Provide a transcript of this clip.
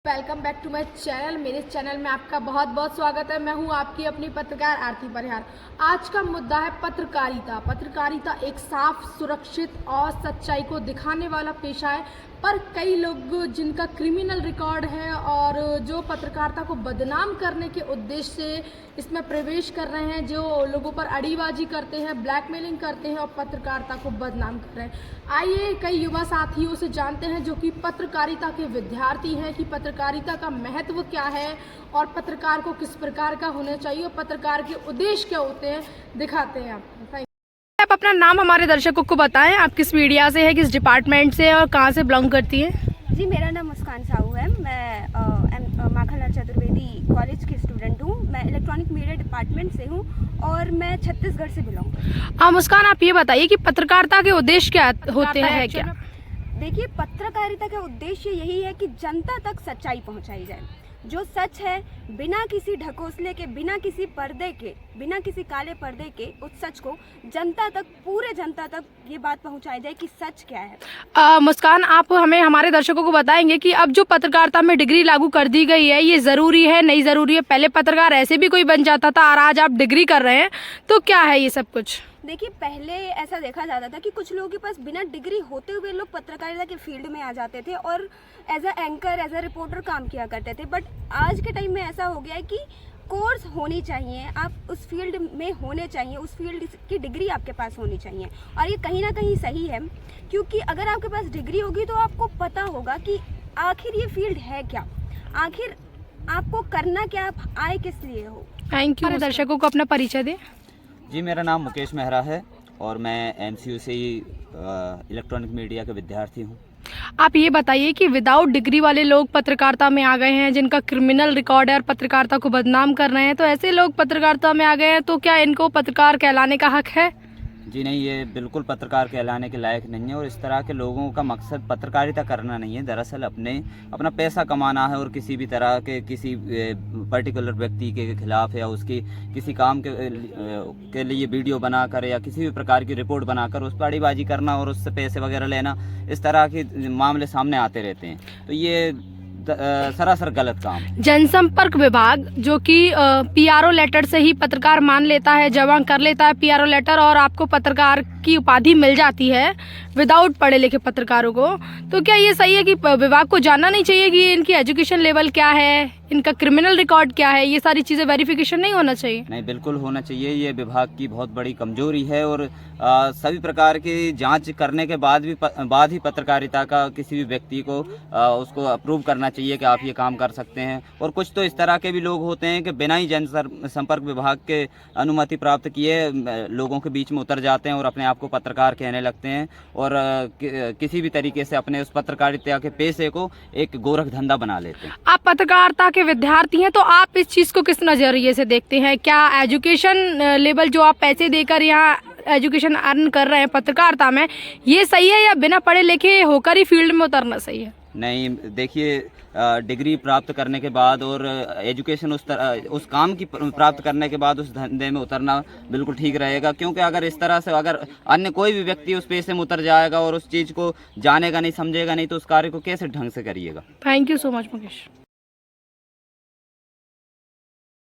Welcome back to my channel. मेरे channel में आपका बहुत बहुत स्वागत है। मैं हूं आपकी अपनी पत्रकार आरती परिहार। आज का मुद्दा है पत्रकारिता। पत्रकारिता एक साफ, सुरक्षित और सच्चाई को दिखाने वाला पेशा है, पर कई लोग जिनका क्रिमिनल रिकॉर्ड है और जो पत्रकारिता को बदनाम करने के उद्देश्य से इसमें प्रवेश कर रहे हैं, जो लोगों पर अड़ीबाजी करते हैं, ब्लैकमेलिंग करते हैं और पत्रकारिता को बदनाम कर रहे हैं। आइए कई युवा साथियों से जानते हैं जो कि पत्रकारिता के विद्यार्थी हैं कि पत्रकारिता का महत्व क्या है और पत्रकार को किस प्रकार का होना चाहिए और पत्रकार के उद्देश्य क्या होते हैं, दिखाते हैं आपको। आप अपना नाम हमारे दर्शकों को बताएं, आप किस मीडिया से है, किस डिपार्टमेंट से और कहां से बिलोंग करती हैं? जी, मेरा नाम मुस्कान साहू है। मैं माखनलाल चतुर्वेदी कॉलेज की स्टूडेंट हूँ। मैं इलेक्ट्रॉनिक मीडिया डिपार्टमेंट से हूँ और मैं छत्तीसगढ़ से बिलोंग करती हूँ। मुस्कान, आप ये बताइए कि पत्रकारिता के उद्देश्य क्या होते हैं? क्या देखिए, पत्रकारिता का उद्देश्य यही है कि जनता तक सच्चाई पहुँचाई जाए। जो सच है, बिना किसी ढकोसले के, बिना किसी पर्दे के, बिना किसी काले पर्दे के, उस सच को जनता तक, पूरे जनता तक ये बात पहुंचाई जाए कि सच क्या है। मुस्कान, आप हमें, हमारे दर्शकों को बताएंगे कि अब जो पत्रकारिता में डिग्री लागू कर दी गई है, ये ज़रूरी है, नहीं ज़रूरी है? पहले पत्रकार ऐसे भी कोई बन जाता था और आज आप डिग्री कर रहे हैं, तो क्या है ये सब कुछ? देखिए, पहले ऐसा देखा जाता था कि कुछ लोगों के पास बिना डिग्री होते हुए लोग पत्रकारिता के फील्ड में आ जाते थे और as a anchor, as a reporter काम किया करते थे। बट आज के टाइम में ऐसा हो गया है कि कोर्स होनी चाहिए, आप उस फील्ड में होने चाहिए, उस फील्ड की डिग्री आपके पास होनी चाहिए। और ये कहीं ना कहीं सही है, क्योंकि अगर आपके पास डिग्री होगी तो आपको पता होगा कि आखिर ये फील्ड है क्या, आखिर आपको करना क्या, आप आए किस लिए हो। Thank you. दर्शकों को अपना परिचय दें। जी, मेरा नाम मुकेश मेहरा है और मैं एमसीयू से ही इलेक्ट्रॉनिक मीडिया के विद्यार्थी हूँ। आप ये बताइए कि विदाउट डिग्री वाले लोग पत्रकारिता में आ गए हैं, जिनका क्रिमिनल रिकॉर्ड है और पत्रकारिता को बदनाम कर रहे हैं, तो ऐसे लोग पत्रकारिता में आ गए हैं, तो क्या इनको पत्रकार कहलाने का हक है? जी नहीं, ये बिल्कुल पत्रकार कहलाने के लायक नहीं है और इस तरह के लोगों का मकसद पत्रकारिता करना नहीं है। दरअसल अपना पैसा कमाना है और किसी भी तरह के किसी पर्टिकुलर व्यक्ति के खिलाफ या उसकी किसी काम के लिए वीडियो बनाकर या किसी भी प्रकार की रिपोर्ट बनाकर उस पर अड़ीबाजी करना और उससे पैसे वगैरह लेना, इस तरह के मामले सामने आते रहते हैं। तो ये सरासर गलत काम। जनसंपर्क विभाग जो कि पीआरओ लेटर से ही पत्रकार मान लेता है, जमा कर लेता है पीआरओ लेटर और आपको पत्रकार की उपाधि मिल जाती है विदाउट पढ़े लिखे पत्रकारों को, तो क्या ये सही है कि विभाग को जानना नहीं चाहिए कि इनकी एजुकेशन लेवल क्या है, इनका क्रिमिनल रिकॉर्ड क्या है, ये सारी चीज़ें वेरिफिकेशन नहीं होना चाहिए? नहीं, बिल्कुल होना चाहिए। ये विभाग की बहुत बड़ी कमजोरी है और सभी प्रकार की जांच करने के बाद ही पत्रकारिता का किसी भी व्यक्ति को उसको अप्रूव करना चाहिए कि आप ये काम कर सकते हैं। और कुछ तो इस तरह के भी लोग होते हैं कि बिना ही जनसंपर्क विभाग के अनुमति प्राप्त किए लोगों के बीच में उतर जाते हैं और अपने आप को पत्रकार कहने लगते हैं और किसी भी तरीके से अपने उस पत्रकारिता के पेशे को एक गोरख धंधा बना लेते हैं। आप पत्रकारिता के विद्यार्थी हैं, तो आप इस चीज़ को किस नज़रिए से देखते हैं? क्या एजुकेशन लेवल जो आप पैसे देकर यहाँ एजुकेशन अर्न कर रहे हैं पत्रकारिता में, ये सही है या बिना पढ़े लिखे होकर ही फील्ड में उतरना सही है? नहीं, देखिए, डिग्री प्राप्त करने के बाद और एजुकेशन उस काम की प्राप्त करने के बाद उस धंधे में उतरना बिल्कुल ठीक रहेगा, क्योंकि अगर इस तरह से अगर अन्य कोई भी व्यक्ति उस पेशे में उतर जाएगा और उस चीज़ को जानेगा नहीं, समझेगा नहीं, तो उस कार्य को कैसे ढंग से करिएगा। Thank you so much Mukesh.